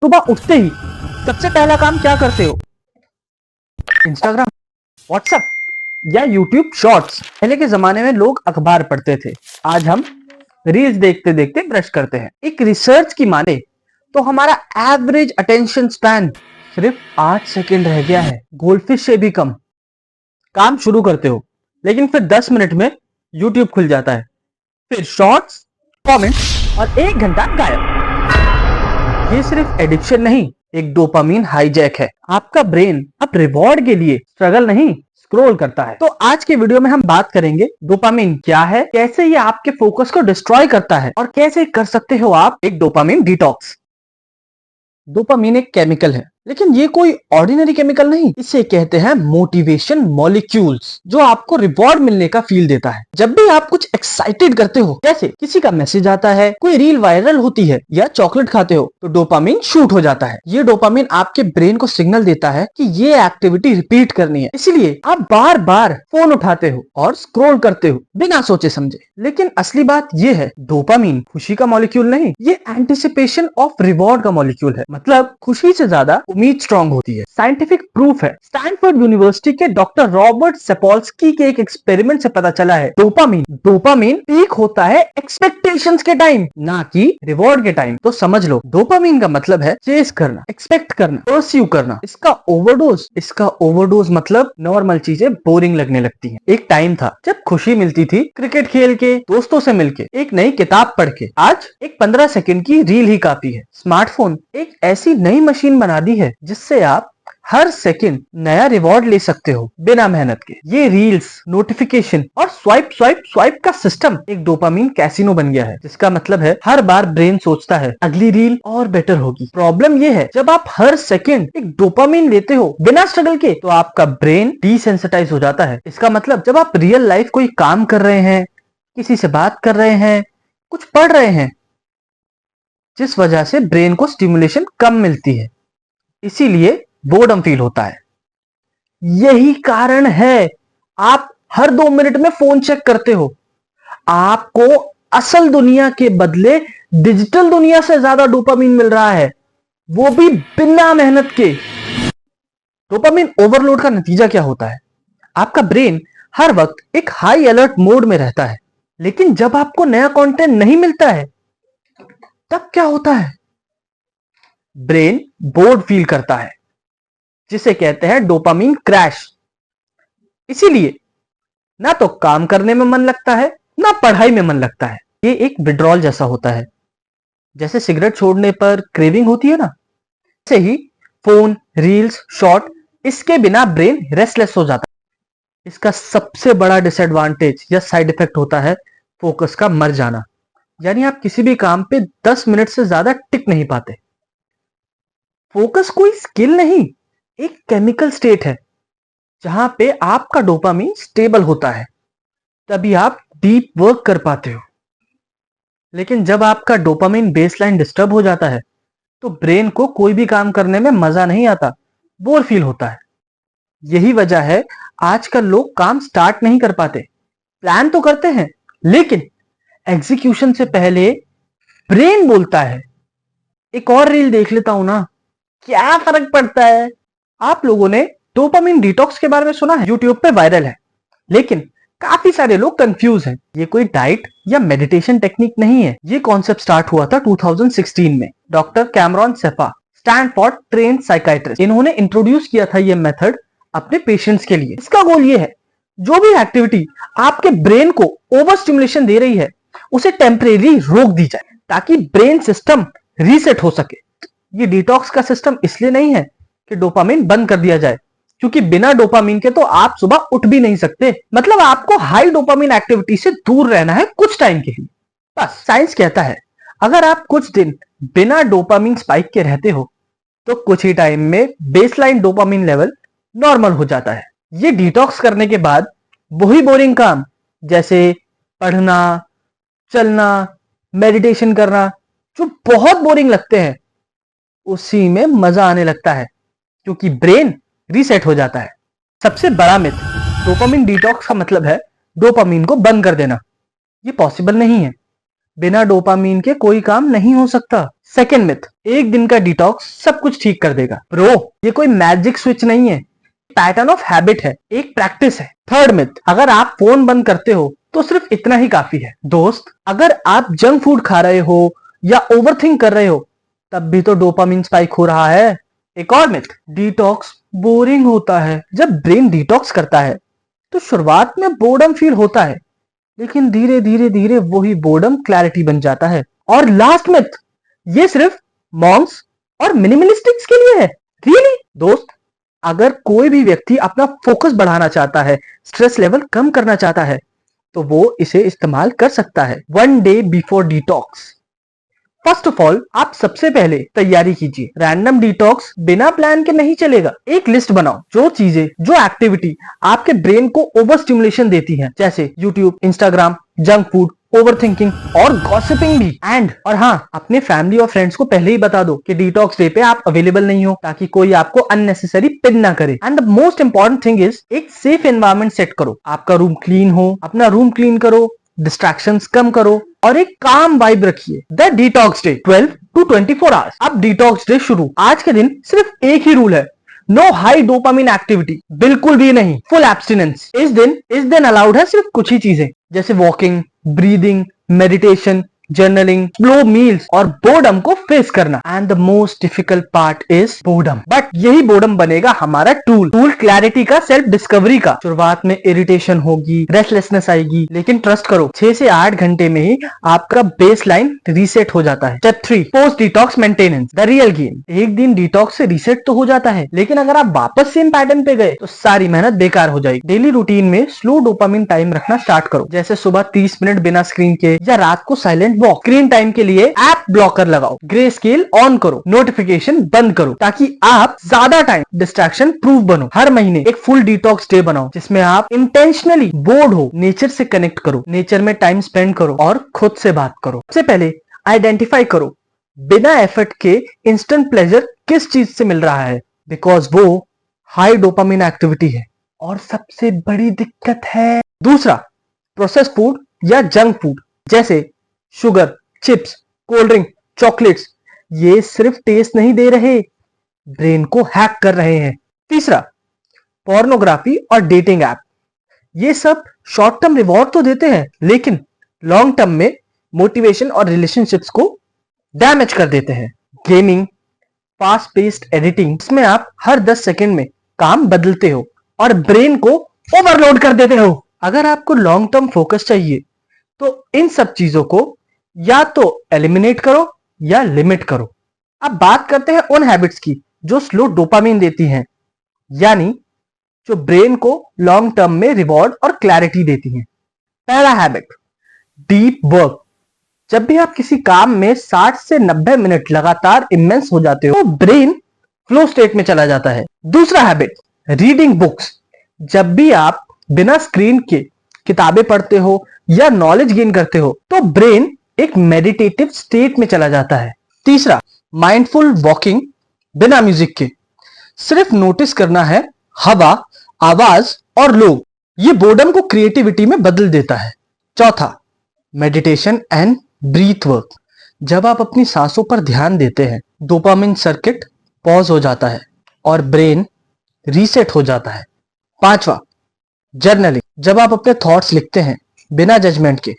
सुबह उठते ही सबसे पहला काम क्या करते हो? इंस्टाग्राम, व्हाट्सएप या यूट्यूब शॉर्ट्स? पहले के जमाने में लोग अखबार पढ़ते थे, आज हम रील्स देखते देखते ब्रश करते हैं। एक रिसर्च की माने तो हमारा एवरेज अटेंशन स्पैन सिर्फ 8 सेकंड रह गया है, गोल्डफिश से भी कम। काम शुरू करते हो लेकिन फिर 10 मिनट में यूट्यूब खुल जाता है, फिर शॉर्ट्स, कमेंट्स और 1 घंटा गायब। ये सिर्फ एडिक्शन नहीं, एक डोपामीन हाईजैक है। आपका ब्रेन अब रिवॉर्ड के लिए स्ट्रगल नहीं, स्क्रॉल करता है। तो आज के वीडियो में हम बात करेंगे डोपामीन क्या है, कैसे ये आपके फोकस को डिस्ट्रॉय करता है और कैसे कर सकते हो आप एक डोपामीन डिटॉक्स। डोपामीन एक केमिकल है, लेकिन ये कोई ऑर्डिनरी केमिकल नहीं। इसे कहते हैं मोटिवेशन मॉलिक्यूल्स, जो आपको रिवॉर्ड मिलने का फील देता है। जब भी आप कुछ एक्साइटेड करते हो, जैसे किसी का मैसेज आता है, कोई रील वायरल होती है या चॉकलेट खाते हो, तो डोपामीन शूट हो जाता है। ये डोपामीन आपके ब्रेन को सिग्नल देता है कि ये एक्टिविटी रिपीट करनी है, इसलिए आप बार बार फोन उठाते हो और स्क्रॉल करते हो बिना सोचे समझे। लेकिन असली बात ये है, डोपामीन खुशी का मॉलिक्यूल नहीं, ये एंटिसिपेशन ऑफ रिवॉर्ड का मॉलिक्यूल है। मतलब खुशी से ज्यादा उम्मीद स्ट्रांग होती है। साइंटिफिक प्रूफ है, स्टैनफोर्ड यूनिवर्सिटी के डॉक्टर रॉबर्ट सेपोल्स्की के एक एक्सपेरिमेंट से पता चला है, डोपामीन पीक होता है एक्सपेक्टेशंस के टाइम, ना कि रिवॉर्ड के टाइम। तो समझ लो, डोपामीन का मतलब है चेस करना, एक्सपेक्ट करना, परस्यू करना। इसका ओवरडोज मतलब नॉर्मल चीजें बोरिंग लगने लगती हैं। एक टाइम था जब खुशी मिलती थी क्रिकेट खेल के, दोस्तों से मिलके, एक नई किताब पढ़ के। आज एक 15 सेकंड की रील ही काफी है। स्मार्टफोन एक ऐसी नई मशीन बना दी है जिससे आप हर सेकंड नया रिवॉर्ड ले सकते हो बिना मेहनत के। ये रील्स, नोटिफिकेशन और स्वाइप का सिस्टम एक डोपामीन कैसीनो बन गया है, जिसका मतलब है हर बार ब्रेन सोचता है अगली रील और बेटर होगी। प्रॉब्लम ये है, जब आप हर सेकंड एक डोपामीन लेते हो बिना स्ट्रगल के, तो आपका ब्रेन डिसेंसिटाइज हो जाता है। इसका मतलब जब आप रियल लाइफ कोई काम कर रहे हैं, किसी से बात कर रहे हैं, कुछ पढ़ रहे हैं, जिस वजह से ब्रेन को स्टिमुलेशन कम मिलती है, इसीलिए बोर्डम फील होता है। यही कारण है आप हर 2 मिनट में फोन चेक करते हो। आपको असल दुनिया के बदले डिजिटल दुनिया से ज्यादा डोपामीन मिल रहा है, वो भी बिना मेहनत के। डोपामीन ओवरलोड का नतीजा क्या होता है? आपका ब्रेन हर वक्त एक हाई अलर्ट मोड में रहता है, लेकिन जब आपको नया कंटेंट नहीं मिलता है, तब क्या होता है? ब्रेन बोर्ड फील करता है, जिसे कहते हैं डोपामीन क्रैश। इसीलिए ना तो काम करने में मन लगता है, ना पढ़ाई में मन लगता है। ये एक विड्रॉल जैसा होता है, जैसे सिगरेट छोड़ने पर क्रेविंग होती है ना, ऐसे ही फोन, रील्स, शॉर्ट, इसके बिना ब्रेन रेस्टलेस हो जाता है। इसका सबसे बड़ा डिसएडवांटेज या साइड इफेक्ट होता है फोकस का मर जाना। यानी आप किसी भी काम पे 10 मिनट से ज्यादा टिक नहीं पाते। फोकस कोई स्किल नहीं, एक केमिकल स्टेट है, जहां पे आपका डोपामीन स्टेबल होता है, तभी आप डीप वर्क कर पाते हो। लेकिन जब आपका डोपामीन बेसलाइन डिस्टर्ब हो जाता है, तो ब्रेन को कोई भी काम करने में मजा नहीं आता, बोर फील होता है। यही वजह है आजकल लोग काम स्टार्ट नहीं कर पाते। प्लान तो करते हैं, लेकिन एग्जीक्यूशन से पहले ब्रेन बोलता है एक और रील देख लेता हूं ना, क्या फर्क पड़ता है। आप लोगों ने डोपामीन डिटॉक्स के बारे में सुना है, यूट्यूब पे वायरल है, लेकिन काफी सारे लोग कंफ्यूज हैं। ये कोई डाइट या मेडिटेशन टेक्निक नहीं है। ये कॉन्सेप्ट स्टार्ट हुआ था 2016 में। Doctor Cameron Sepah, Stanford trained psychiatrist, इन्होंने इंट्रोड्यूस किया था ये मेथड अपने पेशेंट्स के लिए। इसका गोल ये है, जो भी एक्टिविटी आपके ब्रेन को ओवर स्टिमुलेशन दे रही है, उसे टेम्परेरी रोक दी जाए, ताकि ब्रेन सिस्टम रीसेट हो सके। ये डिटॉक्स का सिस्टम इसलिए नहीं है कि डोपामीन बंद कर दिया जाए, क्योंकि बिना डोपामीन के तो आप सुबह उठ भी नहीं सकते। मतलब आपको हाई डोपामीन एक्टिविटी से दूर रहना है कुछ टाइम के लिए, बस। साइंस कहता है अगर आप कुछ दिन बिना डोपामीन स्पाइक के रहते हो, तो कुछ ही टाइम में बेसलाइन डोपामीन लेवल नॉर्मल हो जाता है। ये डिटॉक्स करने के बाद वही बोरिंग काम, जैसे पढ़ना, चलना, मेडिटेशन करना, जो बहुत बोरिंग लगते हैं, उसी में मजा आने लगता है, क्योंकि ब्रेन रीसेट हो जाता है। सबसे बड़ा मिथ, डोपामीन डिटॉक्स का मतलब है डोपामीन को बंद कर देना। ये पॉसिबल नहीं है। बिना डोपामीन के कोई काम नहीं हो सकता। सेकेंड मिथ, एक दिन का डिटॉक्स सब कुछ ठीक कर देगा। ब्रो, ये कोई मैजिक स्विच नहीं है, पैटर्न ऑफ हैबिट है, एक प्रैक्टिस है। थर्ड मिथ, अगर आप फोन बंद करते हो तो सिर्फ इतना ही काफी है। दोस्त, अगर आप जंक फूड खा रहे हो या ओवरथिंक कर रहे हो तब भी तो डोपामिन स्पाइक हो रहा है। एक और मिथ, डिटॉक्स बोरिंग होता है। जब ब्रेन डिटॉक्स करता है तो शुरुआत में बोर्डम फील होता है, लेकिन धीरे धीरे धीरे वही बोर्डम क्लैरिटी बन जाता है। और लास्ट मिथ, ये सिर्फ मॉन्क्स और मिनिमलिस्टिक्स के लिए है। रियली दोस्त, अगर कोई भी व्यक्ति अपना फोकस बढ़ाना चाहता है, स्ट्रेस लेवल कम करना चाहता है, तो वो इसे इस्तेमाल कर सकता है। 1 day before detox. First of all, आप सबसे पहले तैयारी कीजिए। रैंडम डिटॉक्स बिना प्लान के नहीं चलेगा। एक लिस्ट बनाओ, जो चीजें, जो एक्टिविटी आपके ब्रेन को ओवर स्टिमुलेशन देती हैं, जैसे YouTube, Instagram, junk food, overthinking और गॉसिपिंग भी। और हाँ, अपने फैमिली और फ्रेंड्स को पहले ही बता दो कि डिटॉक्स डे पे आप अवेलेबल नहीं हो, ताकि कोई आपको अननेसेसरी पिन ना करे। And the most important thing is, एक सेफ एनवायरनमेंट सेट करो। आपका रूम क्लीन हो, अपना रूम क्लीन करो, डिस्ट्रैक्शंस कम करो और एक काम वाइब रखिए। The detox day 12 to 24 hours. अब डिटॉक्स डे शुरू। आज के दिन सिर्फ एक ही रूल है, नो हाई डोपामिन एक्टिविटी, बिल्कुल भी नहीं, फुल एब्सटिनेंस। इस दिन अलाउड है सिर्फ कुछ ही चीजें, जैसे walking, breathing, meditation, journaling, slow meals और बोर्डम को फेस करना। And the most difficult part is boredom. But यही बोर्डम बनेगा हमारा टूल क्लैरिटी का, सेल्फ डिस्कवरी का। शुरुआत में इरिटेशन होगी, रेस्टलेसनेस आएगी, लेकिन ट्रस्ट करो, 6 से 8 घंटे में ही आपका बेस लाइन रीसेट हो जाता है। Step 3, post detox maintenance, the real game. एक दिन डिटॉक्स से रीसेट तो हो जाता है, लेकिन अगर आप वापस सेम पैटर्न पे गए तो सारी मेहनत बेकार हो जाएगी। डेली रूटीन में स्लो डोपामिन टाइम रखना स्टार्ट करो, जैसे सुबह 30 मिनट बिना स्क्रीन के, या रात को साइलेंट वॉक। स्क्रीन टाइम के लिए ऐप ब्लॉकर लगाओ, ग्रे स्केल ऑन करो, नोटिफिकेशन बंद करो, ताकि आप ज्यादा टाइम डिस्ट्रैक्शन प्रूफ बनो। हर महीने एक फुल डिटॉक्स डे बनाओ, जिसमें आप इंटेंशनली बोर्ड हो, नेचर से कनेक्ट करो, नेचर में टाइम स्पेंड करो और खुद से बात करो। सबसे पहले आइडेंटिफाई करो बिना एफर्ट के इंस्टेंट प्लेजर किस चीज से मिल रहा है, बिकॉज वो हाई डोपामिन एक्टिविटी है और सबसे बड़ी दिक्कत है। दूसरा, प्रोसेस फूड या जंक फूड, जैसे sugar, chips, cold drink, chocolates, ये सिर्फ टेस्ट नहीं दे रहे, ब्रेन को हैक कर रहे हैं। तीसरा, पोर्नोग्राफी और डेटिंग ऐप, ये सब शॉर्ट टर्म रिवॉर्ड तो देते हैं, लेकिन लॉन्ग टर्म में मोटिवेशन और रिलेशनशिप्स को डैमेज कर देते हैं। गेमिंग, फास्ट पेस्ड एडिटिंग, इसमें आप हर 10 सेकंड में काम बदलते हो और ब्रेन को ओवरलोड कर देते हो। अगर आपको लॉन्ग टर्म फोकस चाहिए तो इन सब चीजों को या तो एलिमिनेट करो या लिमिट करो। अब बात करते हैं उन हैबिट्स की जो स्लो डोपामिन देती हैं, यानी जो ब्रेन को लॉन्ग टर्म में रिवॉर्ड और क्लैरिटी देती हैं। पहला हैबिट, डीप वर्क। जब भी आप किसी काम में 60 से 90 मिनट लगातार इमेंस हो जाते हो, तो ब्रेन फ्लो स्टेट में चला जाता है। दूसरा हैबिट, रीडिंग बुक्स। जब भी आप बिना स्क्रीन के किताबें पढ़ते हो या नॉलेज गेन करते हो, तो ब्रेन एक मेडिटेटिव स्टेट में चला जाता है। तीसरा, माइंडफुल वॉकिंग बिना म्यूजिक के। सिर्फ नोटिस करना है हवा, आवाज और लोग। ये बोर्डम को क्रिएटिविटी में बदल देता है। चौथा, मेडिटेशन एंड ब्रीथ वर्क। जब आप अपनी सांसों पर ध्यान देते हैं, डोपामिन सर्किट पॉज हो जाता है और ब्रेन रीसेट हो जाता है। पांचवा, जर्नलिंग। जब आप अपने थॉट्स लिखते हैं बिना जजमेंट के,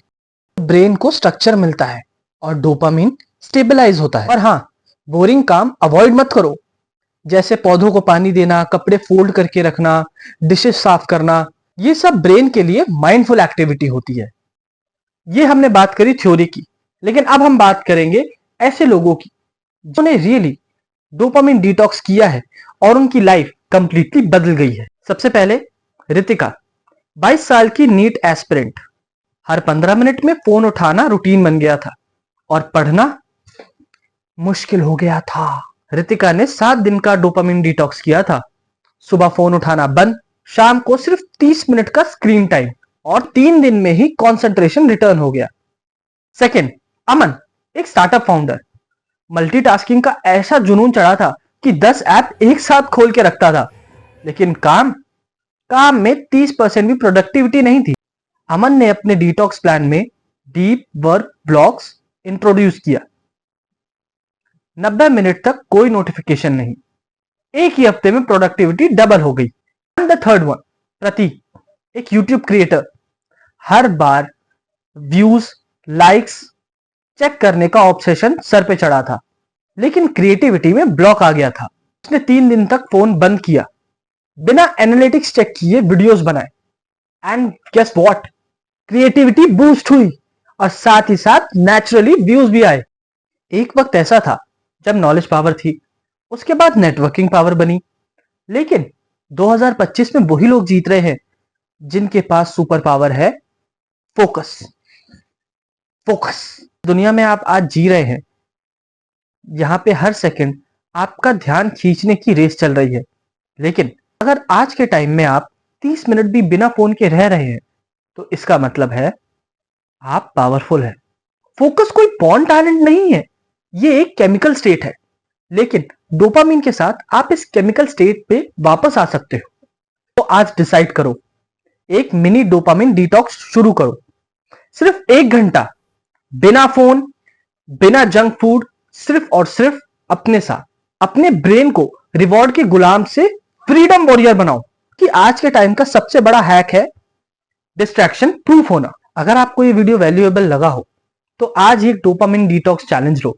ब्रेन को स्ट्रक्चर मिलता है और डोपामिन स्टेबलाइज होता है। और हाँ, बोरिंग काम अवॉइड मत करो, जैसे पौधों को पानी देना, कपड़े फोल्ड करके रखना, डिशेस साफ करना। ये सब ब्रेन के लिए माइंडफुल एक्टिविटी होती है। ये हमने बात करी थ्योरी की, लेकिन अब हम बात करेंगे ऐसे लोगों की जिन्होंने रियली डोपामिन डिटॉक्स किया है और उनकी लाइफ कंप्लीटली बदल गई है। सबसे पहले रितिका, 22 साल की नीट एस्पिरेंट। हर 15 मिनट में फोन उठाना रूटीन बन गया था और पढ़ना मुश्किल हो गया था। रितिका ने 7 दिन का डोपामिन डिटॉक्स किया था। सुबह फोन उठाना बंद, शाम को सिर्फ 30 मिनट का स्क्रीन टाइम, और 3 दिन में ही कंसंट्रेशन रिटर्न हो गया। सेकंड, अमन, एक स्टार्टअप फाउंडर। मल्टीटास्किंग का ऐसा जुनून चढ़ा था कि 10 ऐप एक साथ खोल के रखता था, लेकिन काम में 30% भी प्रोडक्टिविटी नहीं थी। अमन ने अपने डिटॉक्स प्लान में डीप वर्क ब्लॉक्स इंट्रोड्यूस किया। 90 मिनट तक कोई नोटिफिकेशन नहीं। एक ही हफ्ते में प्रोडक्टिविटी डबल हो गई। एंड द थर्ड वन, प्रतीक, एक यूट्यूब क्रिएटर, हर बार व्यूज, लाइक्स चेक करने का ऑब्सेशन सर पे चढ़ा था, लेकिन क्रिएटिविटी में ब्लॉक आ गया था। उसने 3 दिन तक फोन बंद किया, बिना एनालिटिक्स चेक किए वीडियोस बनाए, and guess what, creativity boost हुई और साथ ही साथ नेचुरली व्यूज भी आए। एक वक्त ऐसा था जब नॉलेज पावर थी, उसके बाद नेटवर्किंग पावर बनी, लेकिन 2025 में वही लोग जीत रहे हैं जिनके पास सुपर पावर है फोकस। फोकस दुनिया में आप आज जी रहे हैं, यहां पे हर सेकंड आपका ध्यान खींचने की रेस चल रही है, लेकिन अगर आज के टाइम में आप 30 मिनट भी बिना फोन के रह रहे हैं तो इसका मतलब है आप पावरफुल हैं। फोकस कोई बॉर्न टैलेंट नहीं है, ये एक केमिकल स्टेट है, लेकिन डोपामिन के साथ आप इस केमिकल स्टेट पे वापस आ सकते हो। तो आज डिसाइड करो, एक मिनी डोपामिन डिटॉक्स शुरू करो। सिर्फ 1 घंटा बिना फोन, बिना जंक फूड, सिर्फ और सिर्फ अपने साथ। अपने ब्रेन को रिवॉर्ड के गुलाम से फ्रीडम वॉरियर बनाओ। कि आज के टाइम का सबसे बड़ा हैक है डिस्ट्रैक्शन प्रूफ होना। अगर आपको ये वीडियो वैल्यूएबल लगा हो तो आज एक डोपामिन डिटॉक्स चैलेंज लो,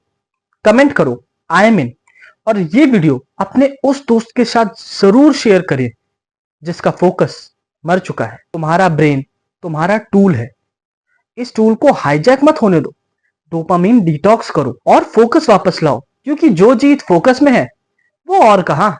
कमेंट करो आई एम इन, और ये वीडियो अपने उस दोस्त के साथ जरूर शेयर करें जिसका फोकस मर चुका है। तुम्हारा ब्रेन तुम्हारा टूल है, इस टूल को हाईजैक मत होने दो। डोपामिन डिटॉक्स करो और फोकस वापस लाओ, क्योंकि जो जीत फोकस में है वो और कहां